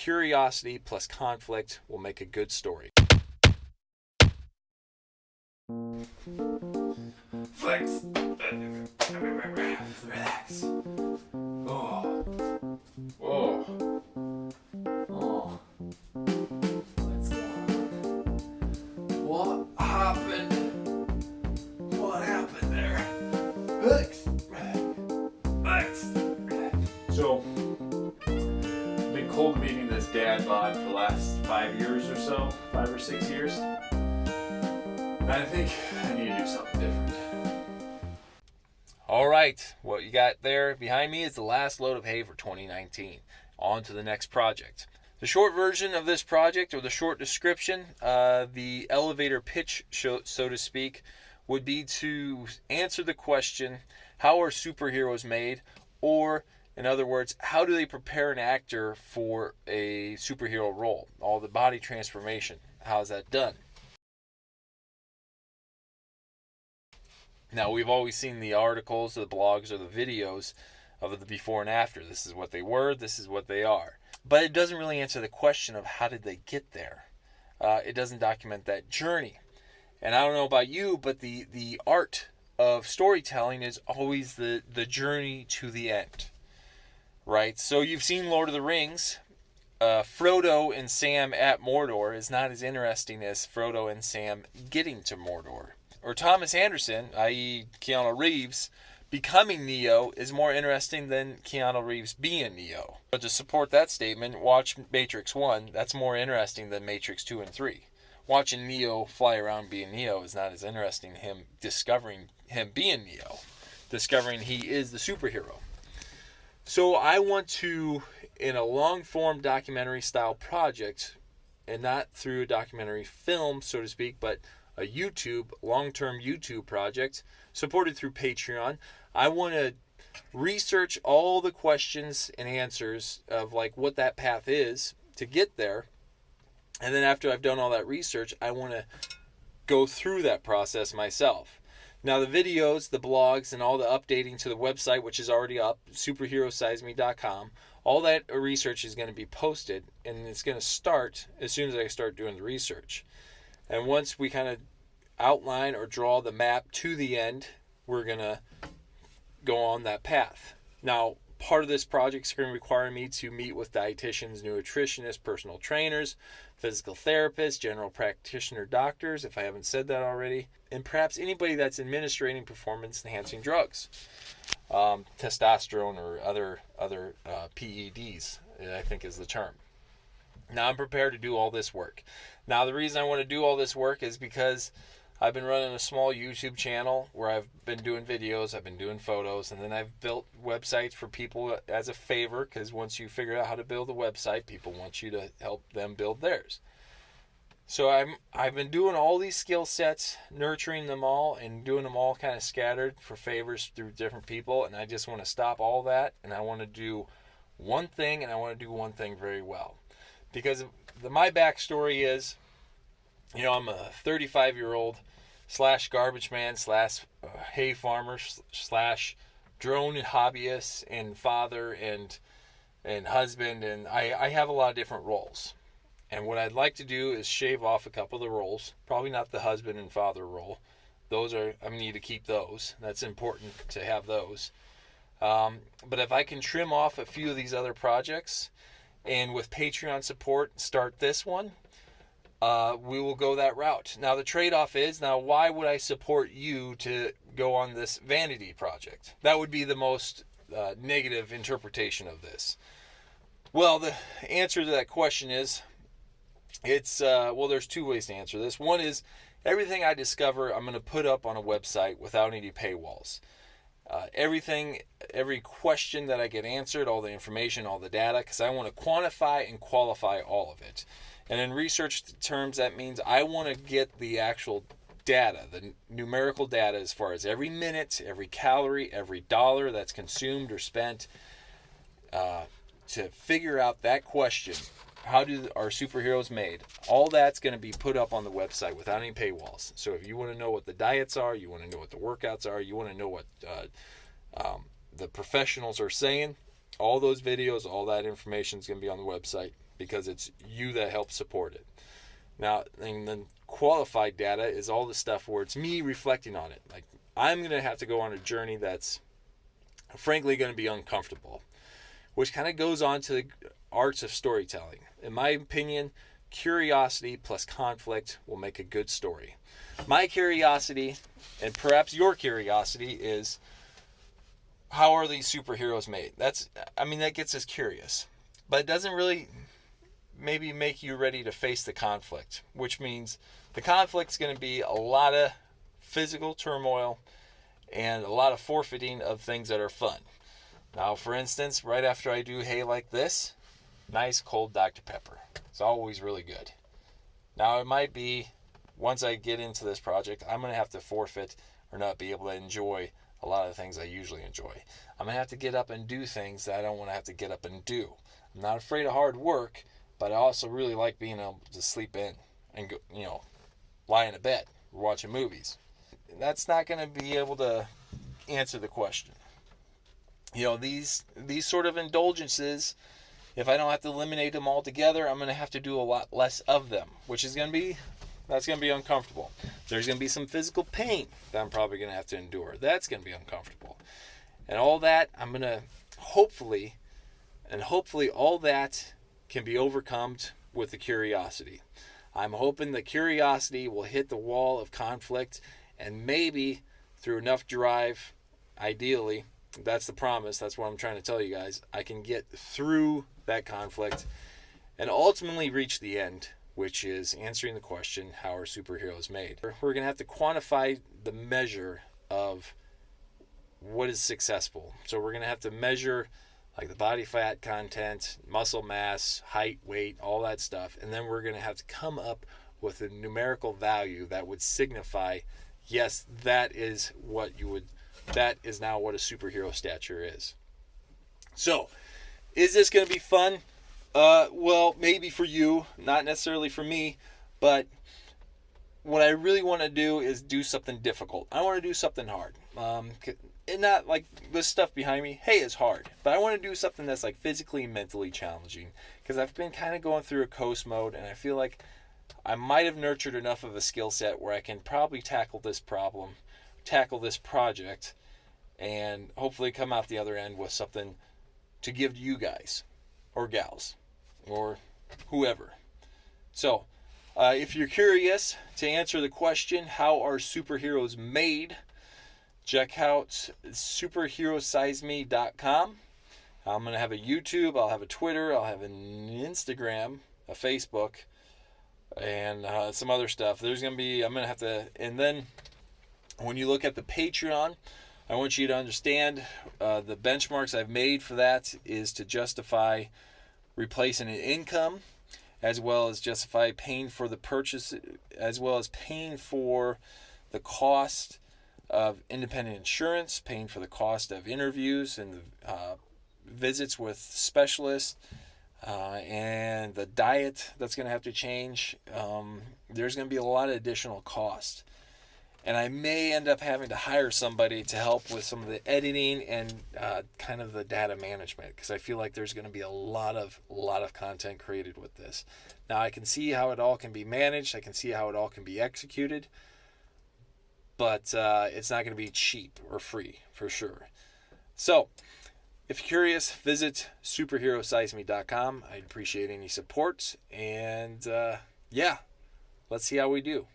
curiosity plus conflict will make a good story. Flex. Relax. Oh. Oh. Oh. Let's go. What happened? What happened there? Flex. Flex. So, I've been cultivating this dad-bod for the last 5 years or so, 5 or 6 years. I think I need to do something different. All right, what you got there behind me is the last load of hay for 2019. On to the next project. The short version of this project, or the short description, the elevator pitch, so to speak, would be to answer the question, how are superheroes made? Or, in other words, how do they prepare an actor for a superhero role? All the body transformation, how is that done? Now, we've always seen the articles, the blogs, or the videos of the before and after. This is what they were, this is what they are. But it doesn't really answer the question of how did they get there. It doesn't document that journey. And I don't know about you, but the art of storytelling is always the journey to the end. Right? So you've seen Lord of the Rings. Frodo and Sam at Mordor is not as interesting as Frodo and Sam getting to Mordor. Or Thomas Anderson, i.e. Keanu Reeves, becoming Neo is more interesting than Keanu Reeves being Neo. But to support that statement, watch Matrix 1. That's more interesting than Matrix 2 and 3. Watching Neo fly around being Neo is not as interesting as him discovering him being Neo. Discovering he is the superhero. So I want to, in a long-form documentary-style project, and not through a documentary film, so to speak, but a long-term YouTube project supported through Patreon. I want to research all the questions and answers of like what that path is to get there. And then after I've done all that research, I want to go through that process myself. Now the videos, the blogs, and all the updating to the website, which is already up, supersizeme.com, all that research is going to be posted, and it's going to start as soon as I start doing the research. And once we kind of outline or draw the map to the end, we're going to go on that path. Now, part of this project is going to require me to meet with dietitians, nutritionists, personal trainers, physical therapists, general practitioner doctors, if I haven't said that already, and perhaps anybody that's administering performance-enhancing drugs, testosterone or other PEDs, I think is the term. Now I'm prepared to do all this work. Now the reason I want to do all this work is because I've been running a small YouTube channel where I've been doing videos, I've been doing photos, and then I've built websites for people as a favor, because once you figure out how to build a website, people want you to help them build theirs. So I've been doing all these skill sets, nurturing them all, and doing them all kind of scattered for favors through different people, and I just want to stop all that, and I want to do one thing, and I want to do one thing very well. Because my backstory is, I'm a 35-year-old / garbage man / hay farmer / drone hobbyist and father and husband, and I have a lot of different roles. And what I'd like to do is shave off a couple of the roles. Probably not the husband and father role. I need to keep those. That's important to have those. But if I can trim off a few of these other projects, and with Patreon support, start this one, we will go that route. Now, the trade-off is, why would I support you to go on this vanity project? That would be the most negative interpretation of this. Well, the answer to that question is, there's two ways to answer this. One is, everything I discover, I'm going to put up on a website without any paywalls. Every question that I get answered, all the information, all the data, because I want to quantify and qualify all of it. And in research terms, that means I want to get the actual data, the numerical data, as far as every minute, every calorie, every dollar that's consumed or spent, to figure out that question. How are superheroes made? All that's going to be put up on the website without any paywalls. So if you want to know what the diets are, you want to know what the workouts are, you want to know what the professionals are saying, all those videos, all that information is going to be on the website. because it's you that helps support it. Now, and then qualified data is all the stuff where it's me reflecting on it. Like, I'm going to have to go on a journey that's frankly going to be uncomfortable, which kind of goes on to the arts of storytelling. In my opinion, curiosity plus conflict will make a good story. My curiosity, and perhaps your curiosity, is how are these superheroes made? That gets us curious. But it doesn't really maybe make you ready to face the conflict, which means the conflict's going to be a lot of physical turmoil and a lot of forfeiting of things that are fun. Now, for instance, right after I do hay like this, nice cold Dr. Pepper. It's always really good. Now, it might be, once I get into this project, I'm going to have to forfeit or not be able to enjoy a lot of the things I usually enjoy. I'm going to have to get up and do things that I don't want to have to get up and do. I'm not afraid of hard work, but I also really like being able to sleep in and go, lie in a bed or watching movies. That's not going to be able to answer the question. These sort of indulgences, if I don't have to eliminate them altogether, I'm going to have to do a lot less of them, which is going to be uncomfortable. There's going to be some physical pain that I'm probably going to have to endure. That's going to be uncomfortable. And all that, I'm going to hopefully all that can be overcome with the curiosity. I'm hoping the curiosity will hit the wall of conflict, and maybe through enough drive, ideally, that's the promise, that's what I'm trying to tell you guys, I can get through that conflict and ultimately reach the end, which is answering the question, how are superheroes made? We're going to have to quantify the measure of what is successful. So we're going to have to measure like the body fat content, muscle mass, height, weight, all that stuff. And then we're going to have to come up with a numerical value that would signify, yes, that is now what a superhero stature is. So, is this going to be fun? Well, maybe for you, not necessarily for me, but what I really want to do is do something difficult. I want to do something hard. And not like this stuff behind me, hey, it's hard. But I want to do something that's like physically and mentally challenging, because I've been kind of going through a coast mode, and I feel like I might have nurtured enough of a skill set where I can probably tackle this project, and hopefully come out the other end with something to give to you guys, or gals, or whoever. So, if you're curious to answer the question, how are superheroes made? Check out superheroSizeMe.com. I'm going to have a YouTube, I'll have a Twitter, I'll have an Instagram, a Facebook, and some other stuff. And then when you look at the Patreon, I want you to understand the benchmarks I've made for that is to justify replacing an income, as well as justify paying for the purchase, as well as paying for the cost of independent insurance, paying for the cost of interviews and visits with specialists, and the diet that's going to have to change. There's going to be a lot of additional cost. And I may end up having to hire somebody to help with some of the editing and kind of the data management, because I feel like there's going to be a lot of content created with this. Now, I can see how it all can be managed. I can see how it all can be executed. But it's not going to be cheap or free, for sure. So, if you're curious, visit superherosizeme.com. I'd appreciate any support. And, let's see how we do.